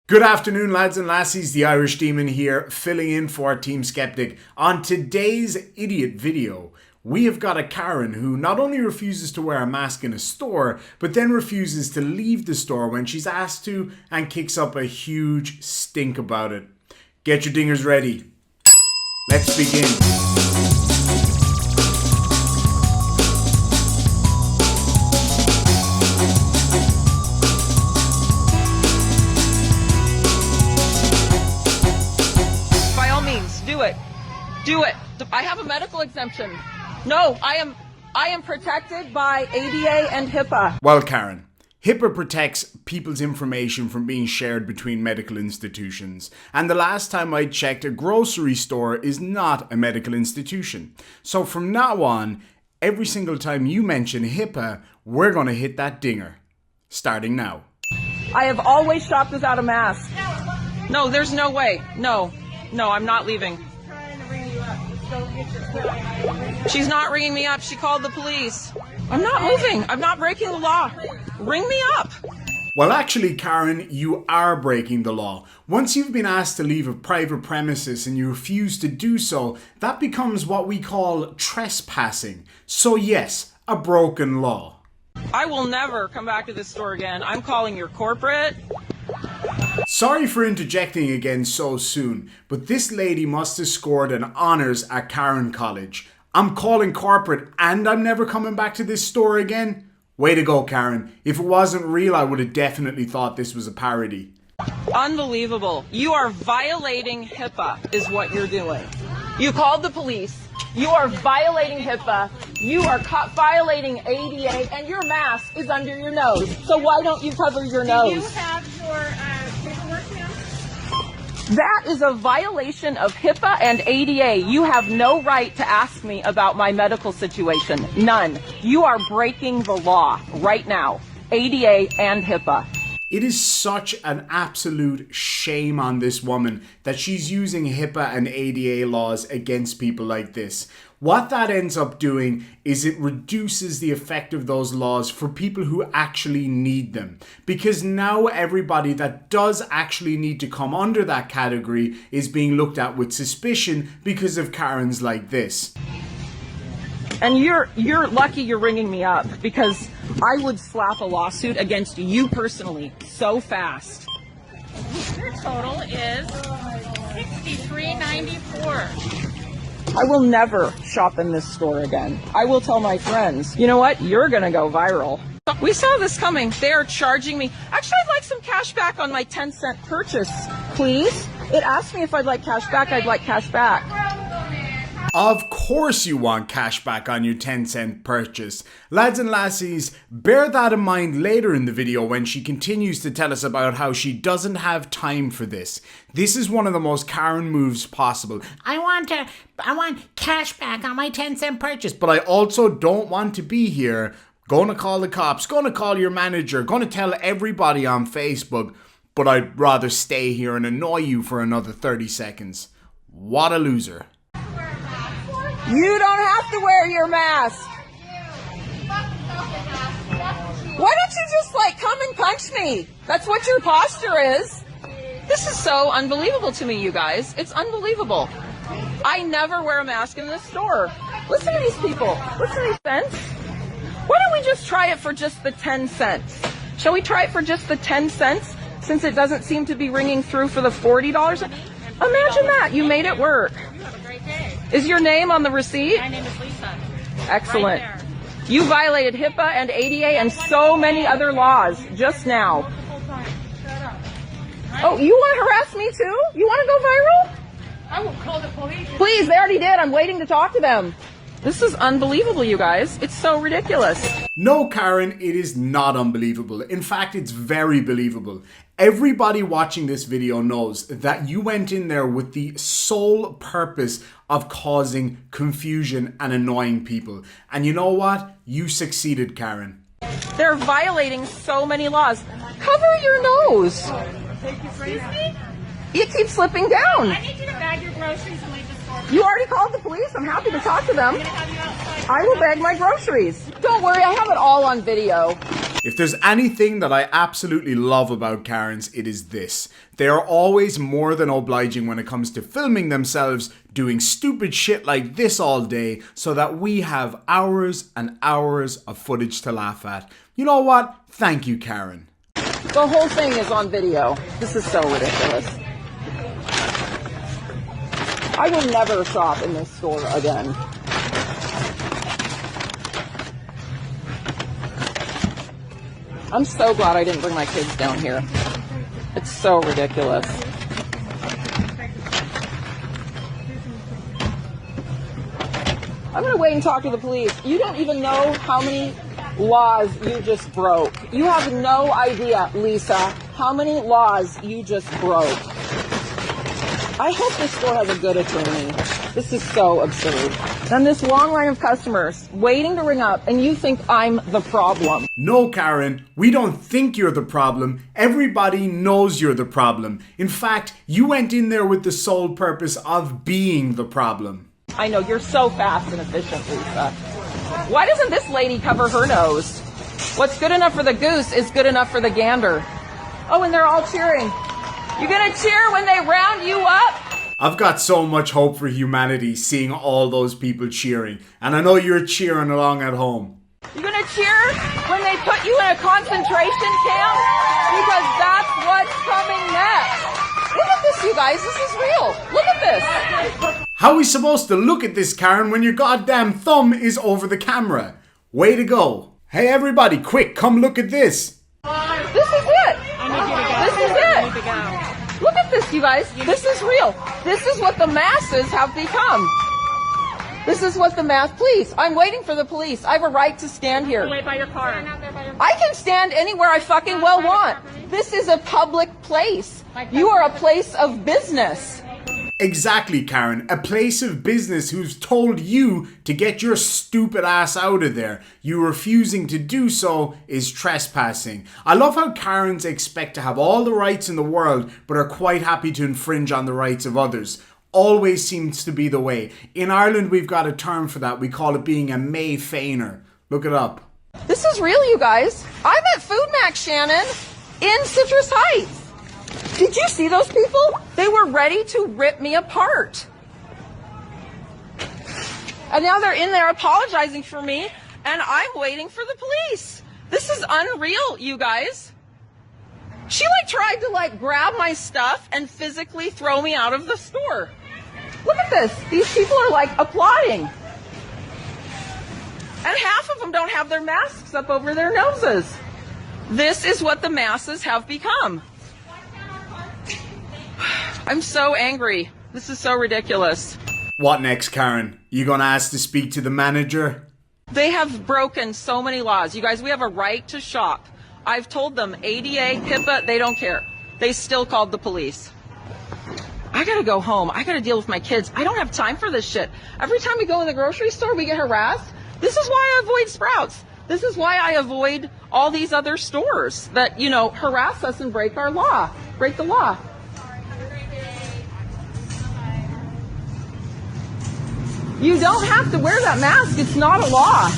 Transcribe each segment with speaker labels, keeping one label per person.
Speaker 1: Good afternoon, lads and lassies. The Irish Demon here, filling in for Team Skeptic. On today's idiot video, we have got a Karen who not only refuses to wear a mask in a store, but then refuses to leave the store when she's asked to and kicks up a huge stink about it. Get your dingers ready. Let's begin.
Speaker 2: Do it. I have a medical exemption. No, I am protected by ADA and HIPAA.
Speaker 1: Well, Karen, HIPAA protects people's information from being shared between medical institutions. And the last time I checked, a grocery store is not a medical institution. So from now on, every single time you mention HIPAA, we're going to hit that dinger. Starting now.
Speaker 2: I have always shopped without a mask. No, there's no way. No, I'm not leaving. She's not ringing me up. She called the police. I'm not moving. I'm not breaking the law. Ring me up.
Speaker 1: Well, actually, Karen, you are breaking the law. Once you've been asked to leave a private premises and you refuse to do so, that becomes what we call trespassing. So yes, a broken law.
Speaker 2: I will never come back to this store again. I'm calling your corporate.
Speaker 1: Sorry for interjecting again so soon, but this lady must have scored an honours at Karen College. I'm calling corporate and I'm never coming back to this store again? Way to go, Karen. If it wasn't real, I would have definitely thought this was a parody.
Speaker 2: Unbelievable. You are violating HIPAA is what you're doing. You called the police. You are violating HIPAA. You are violating ADA, and your mask is under your nose. So why don't you cover your nose?
Speaker 3: Do you have your paperwork now?
Speaker 2: That is a violation of HIPAA and ADA. You have no right to ask me about my medical situation. None. You are breaking the law right now. ADA and HIPAA.
Speaker 1: It is such an absolute shame on this woman that she's using HIPAA and ADA laws against people like this. What that ends up doing is it reduces the effect of those laws for people who actually need them. Because now everybody that does actually need to come under that category is being looked at with suspicion because of Karens like this.
Speaker 2: And you're lucky you're ringing me up, because I would slap a lawsuit against you personally so fast.
Speaker 3: Your total is $63.94.
Speaker 2: I will never shop in this store again. I will tell my friends, you know what? You're gonna go viral. We saw this coming. They're charging me. Actually, I'd like some cash back on my 10-cent purchase, please. It asked me if I'd like cash back. I'd like cash back.
Speaker 1: Of course you want cash back on your 10-cent purchase. Lads and lassies, bear that in mind later in the video when she continues to tell us about how she doesn't have time for this. This is one of the most Karen moves possible. I want cash back on my 10-cent purchase, but I also don't want to be here. Gonna call the cops, gonna call your manager, gonna tell everybody on Facebook, but I'd rather stay here and annoy you for another 30 seconds. What a loser.
Speaker 2: You don't have to wear your mask. Why don't you just come and punch me? That's what your posture is. This is so unbelievable to me, you guys. It's unbelievable. I never wear a mask in this store. Listen to these people. Listen to these cents. Why don't we just try it for just the 10 cents? Shall we try it for just the 10 cents since it doesn't seem to be ringing through for the $40? Imagine that. You made it work.
Speaker 3: You have a great day.
Speaker 2: Is your name on the receipt?
Speaker 3: My name is Lisa.
Speaker 2: Excellent.
Speaker 3: Right there.
Speaker 2: You violated HIPAA and ADA and so many other laws just now. Oh, you want to harass me too? You want to go viral?
Speaker 3: I will call the police.
Speaker 2: Please, they already did. I'm waiting to talk to them. This is unbelievable, you guys. It's so ridiculous.
Speaker 1: No, Karen, it is not unbelievable. In fact, it's very believable. Everybody watching this video knows that you went in there with the sole purpose of causing confusion and annoying people. And you know what? You succeeded, Karen.
Speaker 2: They're violating so many laws. Cover your nose.
Speaker 3: Excuse me?
Speaker 2: You keep slipping down.
Speaker 3: I need you to bag your groceries and leave the store.
Speaker 2: You already called the police. I'm happy to talk to them.
Speaker 3: I'm going to have you outside.
Speaker 2: I will bag my groceries. Don't worry, I have it all on video.
Speaker 1: If there's anything that I absolutely love about Karens, it is this. They are always more than obliging when it comes to filming themselves doing stupid shit like this all day so that we have hours and hours of footage to laugh at. You know what? Thank you, Karen.
Speaker 2: The whole thing is on video. This is so ridiculous. I will never shop in this store again. I'm so glad I didn't bring my kids down here. It's so ridiculous. I'm gonna wait and talk to the police. You don't even know how many laws you just broke. You have no idea, Lisa, how many laws you just broke. I hope this store has a good attorney. This is so absurd. And this long line of customers waiting to ring up, and you think I'm the problem.
Speaker 1: No, Karen, we don't think you're the problem. Everybody knows you're the problem. In fact, you went in there with the sole purpose of being the problem.
Speaker 2: I know, you're so fast and efficient, Lisa. Why doesn't this lady cover her nose? What's good enough for the goose is good enough for the gander. Oh, and they're all cheering. You gonna cheer when they round you up?
Speaker 1: I've got so much hope for humanity seeing all those people cheering. And I know you're cheering along at home.
Speaker 2: You gonna cheer when they put you in a concentration camp? Because that's what's coming next. Look at this, you guys. This is real. Look at this.
Speaker 1: How are we supposed to look at this, Karen, when your goddamn thumb is over the camera? Way to go. Hey, everybody, quick, come look at this.
Speaker 2: This is it. This is it. Look at this, you guys. This is real. This is what the masses have become. This is what the mass... Please, I'm waiting for the police. I have a right to stand here.
Speaker 3: Wait by your car.
Speaker 2: I can stand anywhere I fucking well want. This is a public place. You are a place of business.
Speaker 1: Exactly, Karen. A place of business who's told you to get your stupid ass out of there. You refusing to do so is trespassing. I love how Karens expect to have all the rights in the world, but are quite happy to infringe on the rights of others. Always seems to be the way. In Ireland, we've got a term for that. We call it being a May Feiner. Look it up.
Speaker 2: This is real, you guys. I'm at Food Max, Shannon, in Citrus Heights. Did you see those people? They were ready to rip me apart. And now they're in there apologizing for me, and I'm waiting for the police. This is unreal, you guys. She tried to grab my stuff and physically throw me out of the store. Look at this. These people are applauding. And half of them don't have their masks up over their noses. This is what the masses have become. I'm so angry. This is so ridiculous.
Speaker 1: What next, Karen? You gonna ask to speak to the manager?
Speaker 2: They have broken so many laws. You guys, we have a right to shop. I've told them ADA, HIPAA, they don't care. They still called the police. I gotta go home. I gotta deal with my kids. I don't have time for this shit. Every time we go in the grocery store, we get harassed. This is why I avoid Sprouts. This is why I avoid all these other stores that, harass us and break the law. You don't have to wear that mask. It's not a law.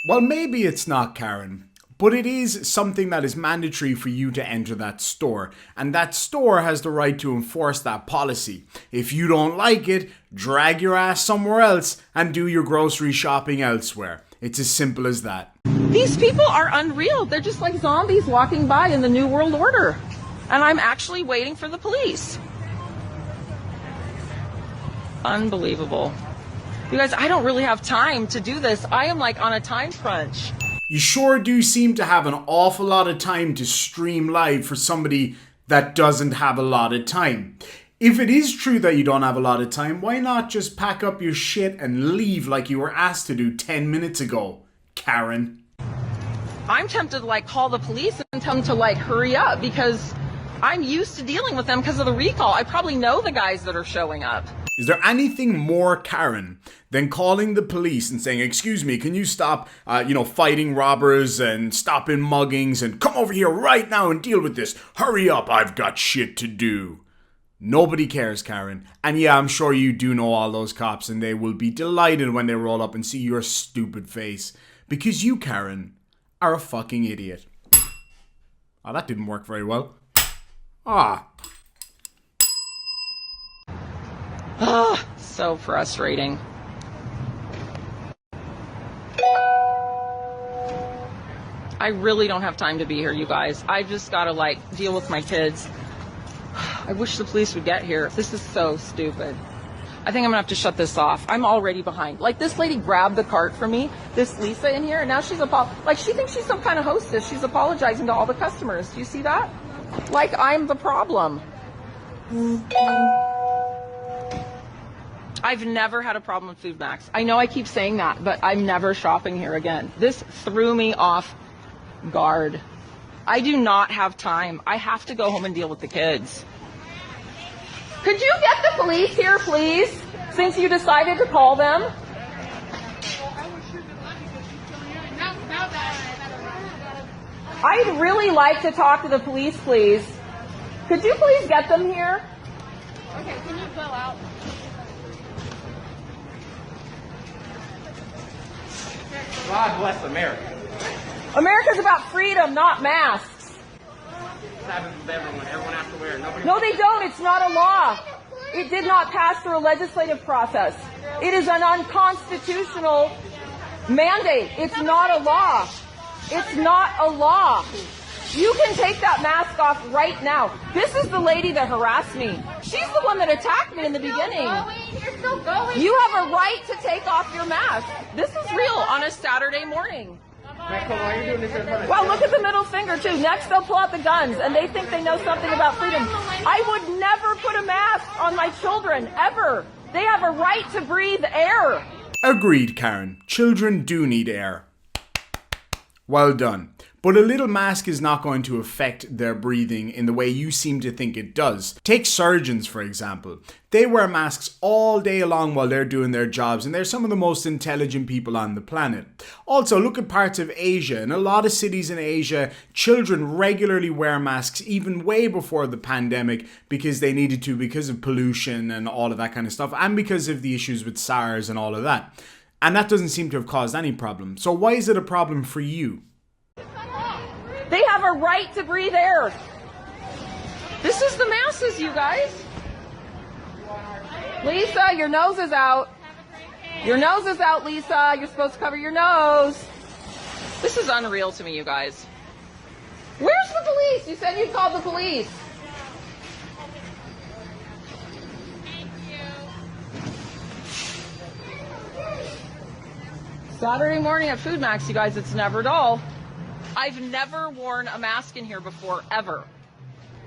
Speaker 1: Well, maybe it's not, Karen, but it is something that is mandatory for you to enter that store, and that store has the right to enforce that policy. If you don't like it, drag your ass somewhere else and do your grocery shopping elsewhere. It's as simple as that.
Speaker 2: These people are unreal. They're just like zombies walking by in the New World Order. And I'm actually waiting for the police. Unbelievable. You guys, I don't really have time to do this. I am on a time crunch.
Speaker 1: You sure do seem to have an awful lot of time to stream live for somebody that doesn't have a lot of time. If it is true that you don't have a lot of time, why not just pack up your shit and leave like you were asked to do 10 minutes ago, Karen?
Speaker 2: I'm tempted to call the police and tell them to hurry up because I'm used to dealing with them because of the recall. I probably know the guys that are showing up.
Speaker 1: Is there anything more Karen than calling the police and saying, excuse me, can you stop, fighting robbers and stopping muggings and come over here right now and deal with this? Hurry up, I've got shit to do. Nobody cares, Karen. And yeah, I'm sure you do know all those cops and they will be delighted when they roll up and see your stupid face. Because you, Karen, are a fucking idiot. Oh, that didn't work very well. Ah.
Speaker 2: So frustrating. I really don't have time to be here, you guys. I just gotta deal with my kids. I wish the police would get here. This is so stupid. I think I'm gonna have to shut this off. I'm already behind. This lady grabbed the cart from me, this Lisa in here, and now she's she thinks she's some kind of hostess. She's apologizing to all the customers. Do you see that? I'm the problem. I've never had a problem with Food Max. I know I keep saying that, but I'm never shopping here again. This threw me off guard. I do not have time. I have to go home and deal with the kids. Could you get the police here, please, since you decided to call them? I'd really like to talk to the police, please. Could you please get them here?
Speaker 3: Okay, can you go out?
Speaker 4: God bless America.
Speaker 2: America's about freedom, not masks.
Speaker 4: This happens with everyone. Everyone has to wear it.
Speaker 2: No, they don't. It's not a law. It did not pass through a legislative process. It is an unconstitutional mandate. It's not a law. It's not a law. You can take that mask off right now. This is the lady that harassed me. She's the one that attacked me in the beginning.
Speaker 3: You're still going.
Speaker 2: You have a right to take off your mask. This is real on a Saturday morning.
Speaker 4: Michael, why are you doing this in front of
Speaker 2: Well, look at the middle finger, too. Next, they'll pull out the guns, and they think they know something about freedom. I would never put a mask on my children, ever. They have a right to breathe air.
Speaker 1: Agreed, Karen. Children do need air. Well done. But a little mask is not going to affect their breathing in the way you seem to think it does. Take surgeons, for example. They wear masks all day long while they're doing their jobs, and they're some of the most intelligent people on the planet. Also, look at parts of Asia. In a lot of cities in Asia, children regularly wear masks even way before the pandemic because they needed to, because of pollution and all of that kind of stuff, and because of the issues with SARS and all of that. And that doesn't seem to have caused any problem. So why is it a problem for you?
Speaker 2: They have a right to breathe air. This is the masses, you guys. Lisa, your nose is out. Your nose is out, Lisa. You're supposed to cover your nose. This is unreal to me, you guys. Where's the police? You said you'd call the police. Saturday morning at Food Max, you guys, it's never dull. I've never worn a mask in here before, ever.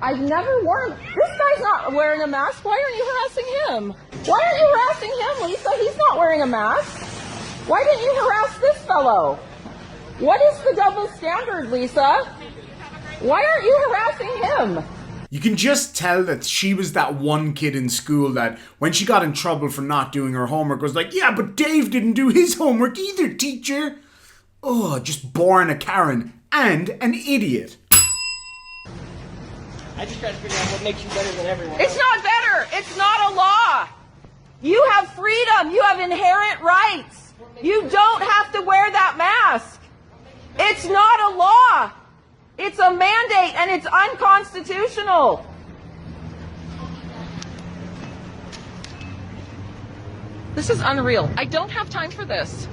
Speaker 2: I've never worn... This guy's not wearing a mask. Why aren't you harassing him? Why aren't you harassing him, Lisa? He's not wearing a mask. Why didn't you harass this fellow? What is the double standard, Lisa? Why aren't you harassing him?
Speaker 1: You can just tell that she was that one kid in school that when she got in trouble for not doing her homework was like, yeah, but Dave didn't do his homework either, teacher. Oh, just born a Karen and an idiot.
Speaker 4: I just try to figure out what makes you better than everyone
Speaker 2: It's
Speaker 4: else.
Speaker 2: not better. It's not a law. You have freedom. You have inherent rights. You don't have to wear that mask. It's not a law. It's a mandate and it's unconstitutional. This is unreal. I don't have time for this.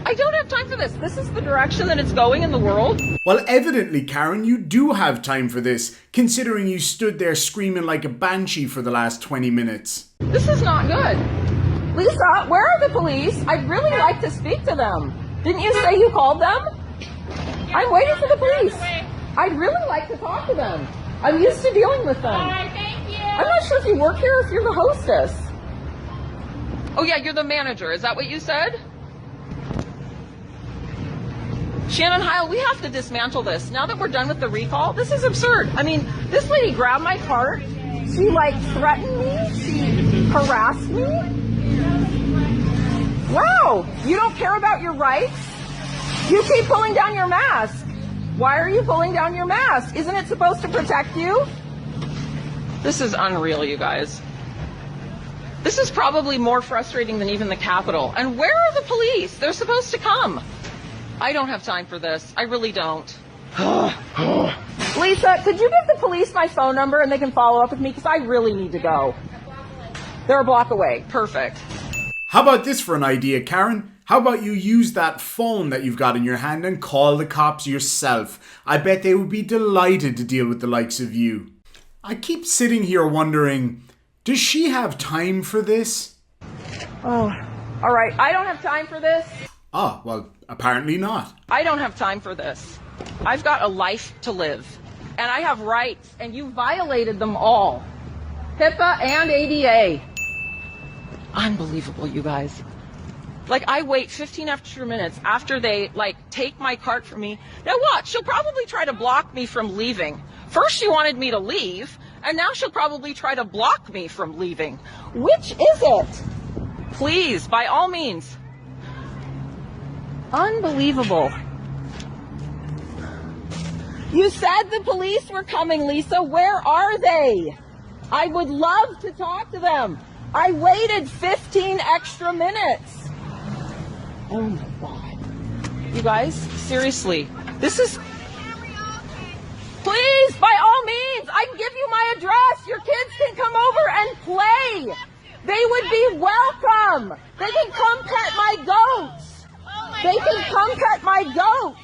Speaker 2: I don't have time for this. This is the direction that it's going in the world.
Speaker 1: Well, evidently, Karen, you do have time for this, considering you stood there screaming like a banshee for the last 20 minutes.
Speaker 2: This is not good. Lisa, where are the police? I'd really like to speak to them. Didn't you say you called them? I'm waiting for the police. I'd really like to talk to them. I'm used to dealing with them.
Speaker 3: Bye, thank you.
Speaker 2: I'm not sure if you work here or if you're the hostess. Oh yeah, you're the manager. Is that what you said? Shannon Heil, we have to dismantle this. Now that we're done with the recall, this is absurd. I mean, this lady grabbed my cart. She threatened me. She harassed me. Wow, you don't care about your rights? You keep pulling down your mask. Why are you pulling down your mask? Isn't it supposed to protect you? This is unreal, you guys. This is probably more frustrating than even the Capitol. And where are the police? They're supposed to come. I don't have time for this. I really don't. Lisa, could you give the police my phone number and they can follow up with me? Because I really need to go. They're a block away. Perfect.
Speaker 1: How about this for an idea, Karen? How about you use that phone that you've got in your hand and call the cops yourself? I bet they would be delighted to deal with the likes of you. I keep sitting here wondering, does she have time for this?
Speaker 2: Oh, all right. I don't have time for this.
Speaker 1: Ah, well, apparently not.
Speaker 2: I don't have time for this. I've got a life to live, and I have rights, and you violated them all. HIPAA and ADA. Unbelievable, you guys. Like, I wait 15 extra minutes after they, take my cart from me. Now watch, she'll probably try to block me from leaving. First she wanted me to leave, and now she'll probably try to block me from leaving. Which is it? Please, by all means. Unbelievable. You said the police were coming, Lisa. Where are they? I would love to talk to them. I waited 15 extra minutes. Oh my God. You guys, seriously, this is... Please, by all means, I can give you my address. Your kids can come over and play. They would be welcome. They can come pet my goats. They can come pet my goats.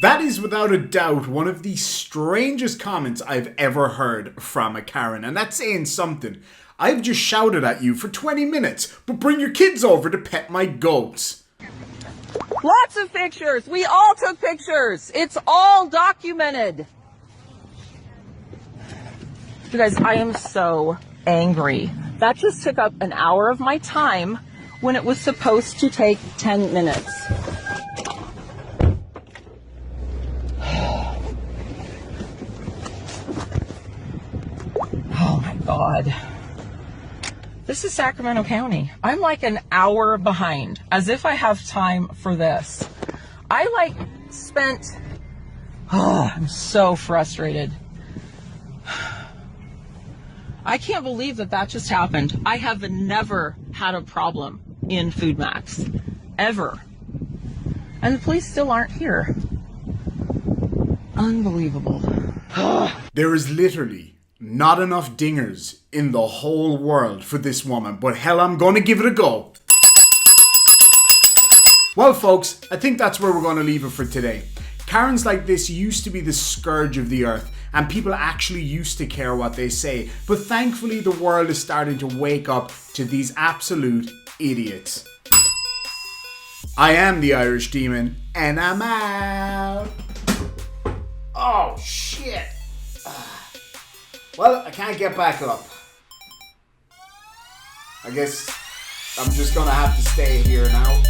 Speaker 1: That is without a doubt one of the strangest comments I've ever heard from a Karen, and that's saying something. I've just shouted at you for 20 minutes, but bring your kids over to pet my goats.
Speaker 2: Lots of pictures. We all took pictures. It's all documented. You guys, I am so angry. That just took up an hour of my time when it was supposed to take 10 minutes. Oh my God. This is Sacramento County. I'm like an hour behind, as if I have time for this. I'm so frustrated. I can't believe that just happened. I have never had a problem in Food Max. Ever. And the police still aren't here. Unbelievable.
Speaker 1: There is literally not enough dingers in the whole world for this woman, but hell, I'm gonna give it a go. Well, folks, I think that's where we're gonna leave it for today. Karens like this used to be the scourge of the earth, and people actually used to care what they say, but thankfully the world is starting to wake up to these absolute idiots. I am the Irish Demon, and I'm out. Oh, shit. Well, I can't get back up. I guess I'm just gonna have to stay here now.